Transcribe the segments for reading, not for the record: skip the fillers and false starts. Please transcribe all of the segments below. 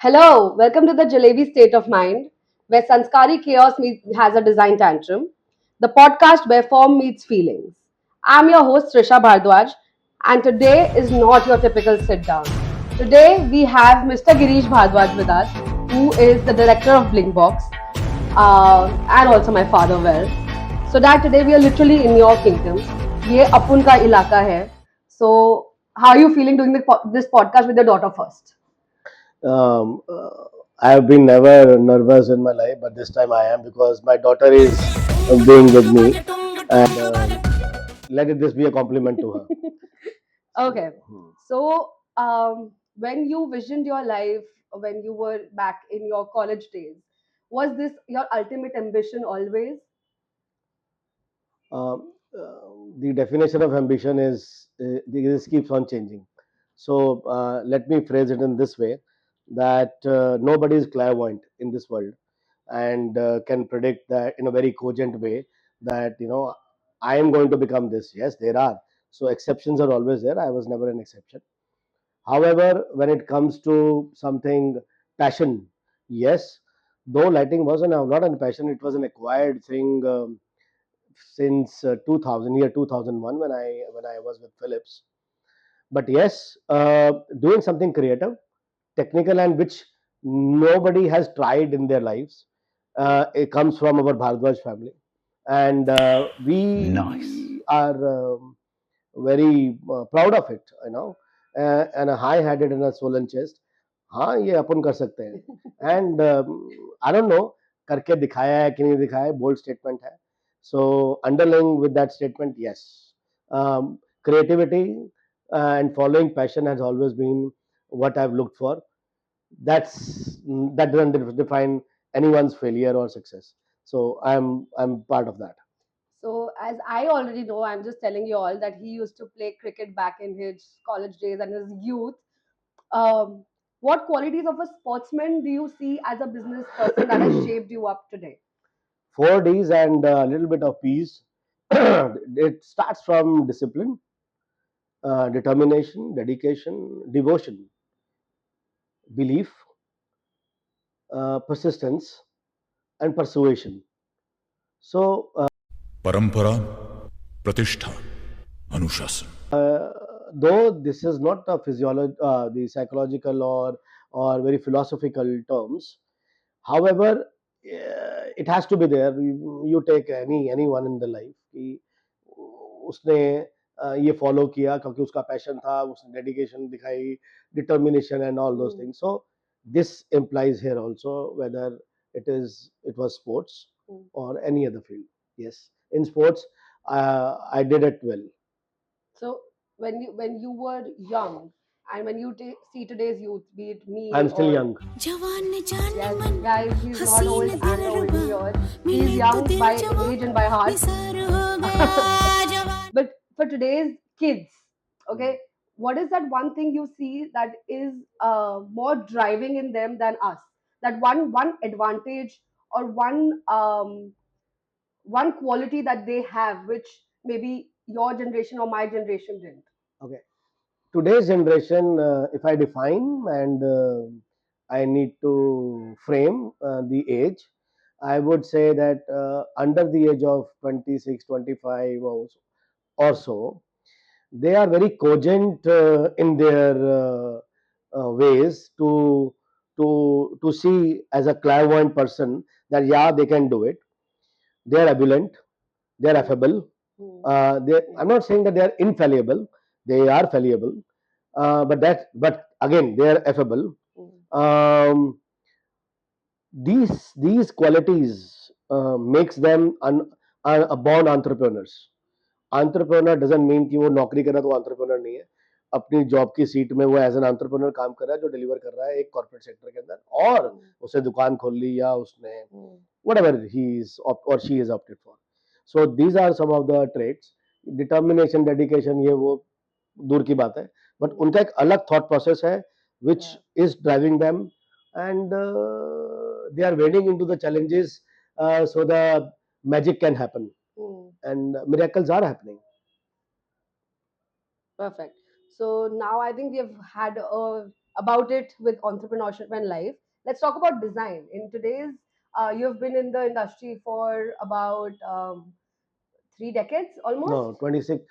Hello, welcome to the Jalebi State of Mind, where Sanskari has a design tantrum, the podcast where form meets feelings. I'm your host, Trisha Bhardwaj, and today is not your typical sit down. Today, we have Mr. Girish Bhardwaj with us, who is the director of Blinkbox, and also my father, well. So, Dad, today we are literally in your kingdom. ये अपुन का इलाका है. So, how are you feeling doing this podcast with your daughter first? Um, uh, I have been never nervous in my life, but this time I am because my daughter is being with me, and let it this be a compliment to her. Okay. Hmm. So, when you visioned your life, when you were back in your college days, was this your ultimate ambition always? Um, the definition of ambition is this keeps on changing. So let me phrase it in this way: that nobody is clairvoyant in this world and can predict that in a very cogent way that I am going to become this. Yes, there are, so exceptions are always there. I was never an exception. However, when it comes to something passion, yes, though lighting was not a passion, it was an acquired thing since 2000 year 2001 when I was with Philips. But yes, doing something creative, technical, and which nobody has tried in their lives. It comes from our Bharadwaj family, and Nice. we are very proud of it. And a high-headed and a swollen chest. हाँ ये अपन कर सकते हैं and I don't know करके दिखाया है कि नहीं दिखाया है bold statement है. So underlying with that statement, yes, creativity and following passion has always been what I've looked for. That doesn't define anyone's failure or success. So I'm part of that. So, as I already know, I'm just telling you all that he used to play cricket back in his college days and his youth. Um, what qualities of a sportsman do you see as a business person that has shaped you up today? 4 Ds and a little bit of peace. It starts from discipline, determination, dedication, devotion, belief, persistence, and persuasion. So, परंपरा प्रतिष्ठा अनुशासन though this is not a the psychological or very philosophical terms, however, it has to be there. You take anyone in the life कि उसने ये follow किया क्योंकि उसका passion था, उसने डेडिकेशन दिखाई, determination and all those Hmm. things. So this implies here also whether it was sports Hmm. or any other field. Yes, in sports, I did it well. So when you were young, and when you see today's youth, be it me I'm still or young. yes, guys, he's not old and over here. He's young by age and by heart. But for today's kids, okay, what is that one thing you see that is more driving in them than us? That one advantage or one quality that they have, which maybe your generation or my generation didn't. Okay. Today's generation, if I define and I need to frame the age, I would say that under the age of 26, 25 or so, they are very cogent in their ways to see as a clairvoyant person that yeah, they can do it. They are ebullient, they are Hmm. affable. Hmm. I'm not saying that they are infallible. They are fallible, but again they are affable. Hmm. Um, these qualities makes them born entrepreneurs. Entrepreneur doesn't mean कि वो नौकरी कर रहा है तो entrepreneur नहीं है. अपनी जॉब की सीट में वो एज एन एंटरप्रेन्योर काम कर रहा है जो डिलीवर कर रहा है एक कॉर्पोरेट सेक्टर के अंदर और Hmm. उसने दुकान खोल ली या उसने Hmm. whatever he is or she is opted for. So these are some of the traits. Determination, dedication, ये वो दूर की बात है, बट Hmm. उनका एक अलग थॉट प्रोसेस है which Yeah. is driving them, and they are wading into the challenges so the magic can happen Hmm. and miracles are happening. Perfect. So now I think we have had a about it with entrepreneurship and life. Let's talk about design. In today's, you've been in the industry for about 3 decades No, almost. 26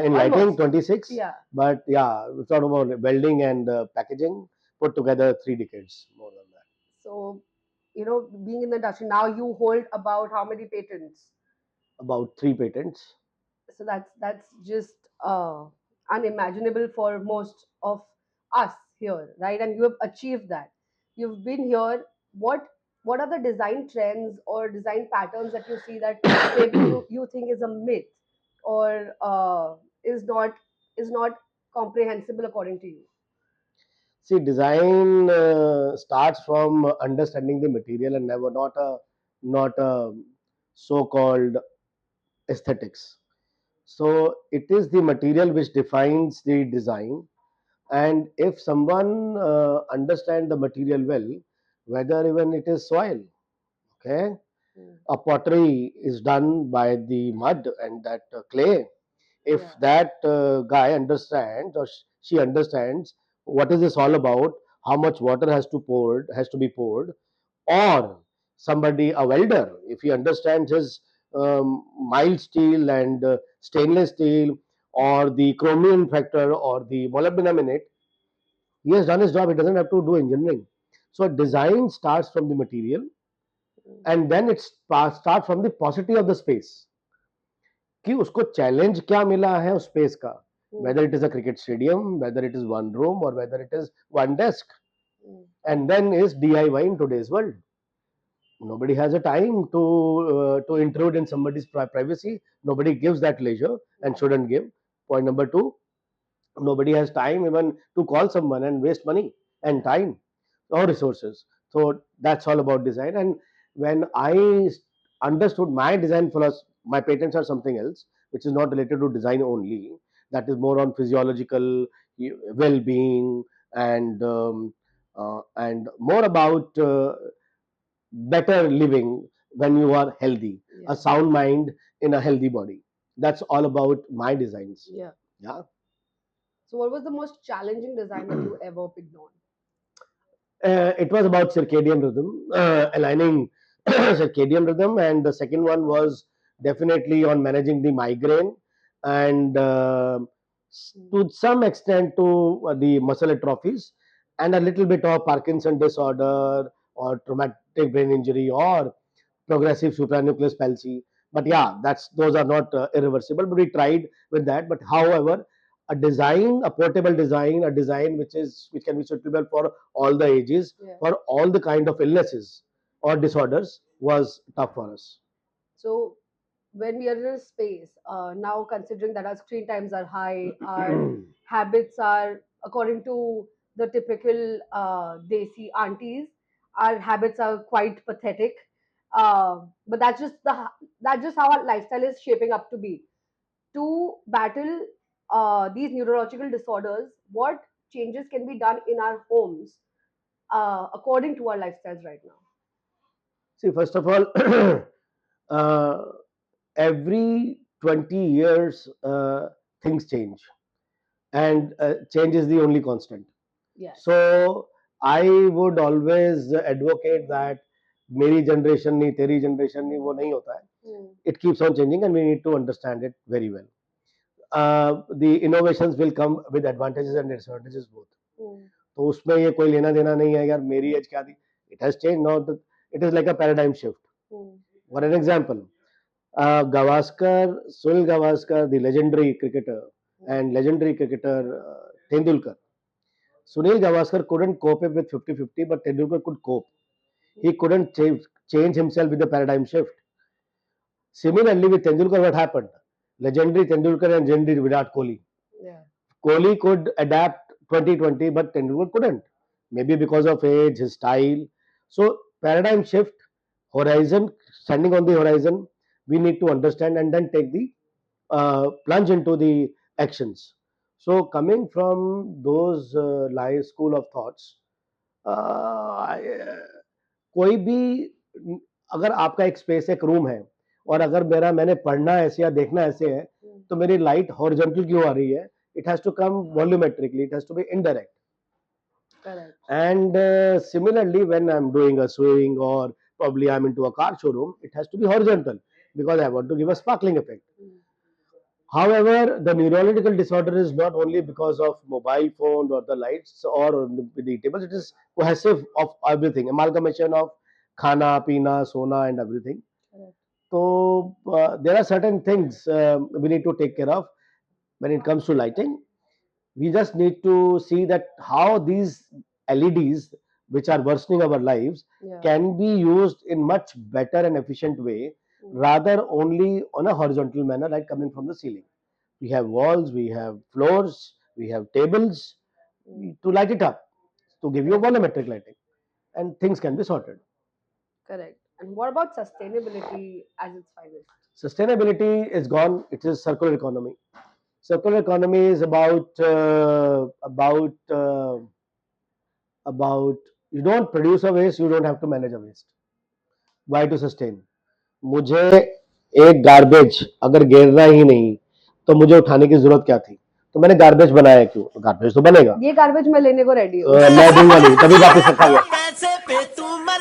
in lighting, Almost. 26. Yeah. But yeah, we talked about welding and packaging put together 3 decades more than that. So, being in the industry now, you hold about how many patents? About 3 patents. So that's just unimaginable for most of us here, right? And you have achieved that. You've been here. What are the design trends or design patterns that you see that maybe you think is a myth or is not comprehensible according to you? See, design starts from understanding the material and never not a so-called aesthetics. So it is the material which defines the design, and if someone understand the material well, whether even it is soil, okay, Mm. a pottery is done by the mud and that clay. If Yeah. that guy understands or she understands what is this all about, how much water has to be poured, or somebody a welder, if he understands his mild steel and stainless steel or the chromium factor or the molybdenum in it, he has done his job. He doesn't have to do engineering. So design starts from the material, Mm. and then it start from the paucity of the space, कि उसको challenge क्या मिला है उस space का, Mm. whether it is a cricket stadium, whether it is one room or whether it is one desk. Mm. And then is DIY in today's world. Nobody has a time to intrude in somebody's privacy. Nobody gives that leisure and Yeah. shouldn't give. Point number two, nobody has time even to call someone and waste money and Yeah. time or resources. So that's all about design. And when I understood my design philosophy, my patents are something else, which is not related to design only. That is more on physiological well-being and more about better living when you are healthy, a Yeah. sound mind in a healthy body. That's all about my designs. Yeah. Yeah. So what was the most challenging design that you ever picked on? It was about circadian rhythm, aligning circadian rhythm, and the second one was definitely on managing the migraine and Mm. to some extent to the muscle atrophies and a little bit of Parkinson disorder or traumatic brain injury or progressive supranucleus palsy. But yeah, that's those are not irreversible. But we tried with that. But however, a portable design, a design which can be suitable for all the ages, Yeah. for all the kind of illnesses or disorders, was tough for us. So when we are in a space, now considering that our screen times are high, our habits are, according to the typical desi aunties, our habits are quite pathetic. But that's just how our lifestyle is shaping up to be. To battle these neurological disorders, what changes can be done in our homes according to our lifestyles right now? See, first of all, uh, every 20 years things change, and change is the only constant. Yes. So I would always advocate that मेरी generation नहीं तेरी generation नहीं वो नहीं होता है. Hmm. It keeps on changing and we need to understand it very well. The innovations will come with advantages and disadvantages both. Hmm. तो उसमें ये कोई लेना देना नहीं है यार मेरी एज क्या थी. It has changed now. It is like a paradigm shift. Hmm. For an example, Sunil Gavaskar, the legendary cricketer and legendary cricketer Tendulkar. Sunil Gavaskar couldn't cope up with 50-50, but Tendulkar could cope. He couldn't change himself with the paradigm shift. Similarly, with Tendulkar, what happened? Legendary Tendulkar and legendary Virat Kohli. Yeah. Kohli could adapt 2020, but Tendulkar couldn't. Maybe because of age, his style. So, paradigm shift, horizon, standing on the horizon, we need to understand and then take the plunge into the actions. So, coming from those school of thoughts, कोई भी अगर आपका एक space एक room है और अगर मैंने पढ़ना ऐसे या देखना ऐसे है तो मेरी लाइट हॉरिजॉन्टल क्यों आ रही है. It has to come volumetrically, it has to be indirect. Correct. And similarly, when I'm doing a sewing or probably I'm into a car showroom, it has to be horizontal because I want to give a sparkling effect. However, the neurological disorder is not only because of mobile phone or the lights or the tables. It is cohesive of everything, amalgamation of khana, pina, sona, and everything. Correct. So there are certain things we need to take care of when it comes to lighting. We just need to see that how these LEDs, which are worsening our lives, Yeah. can be used in much better and efficient way, rather only on a horizontal manner, like coming from the ceiling. We have walls, we have floors, we have tables to light it up, to give you a volumetric lighting, and things can be sorted. Correct. And what about sustainability as its finest? Sustainability is gone. It is circular economy. Circular economy is about you don't produce a waste, you don't have to manage a waste. Why to sustain? मुझे एक garbage अगर गिरना ही नहीं तो मुझे उठाने की जरूरत क्या थी? तो मैंने गार्बेज बनाया क्यों? तो गार्बेज तो बनेगा। ये गार्बेज मैं लेने को रेडी हूँ। मैं दूंगा नहीं, तभी वापस रखा गया।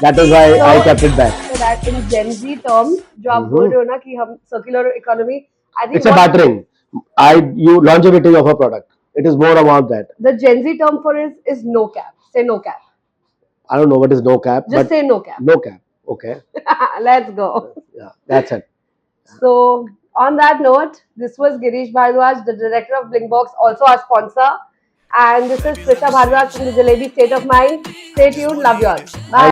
That is why I kept it back. So that in Gen Z terms, जो आप बोल रहे हो ना कि हम circular economy, I think It's a bartering. You longevity of a product. It is more about that. the Gen Z term for it is no cap. Say no cap. I don't know what is no cap. Just but say no cap. No cap. Okay. Let's go. Yeah, that's it. So on that note, this was Girish Bhardwaj, the director of Blinkbox, also our sponsor. And this is Trisha Bhardwaj from the Jalebi State of Mind. Stay tuned. Love you all. Bye.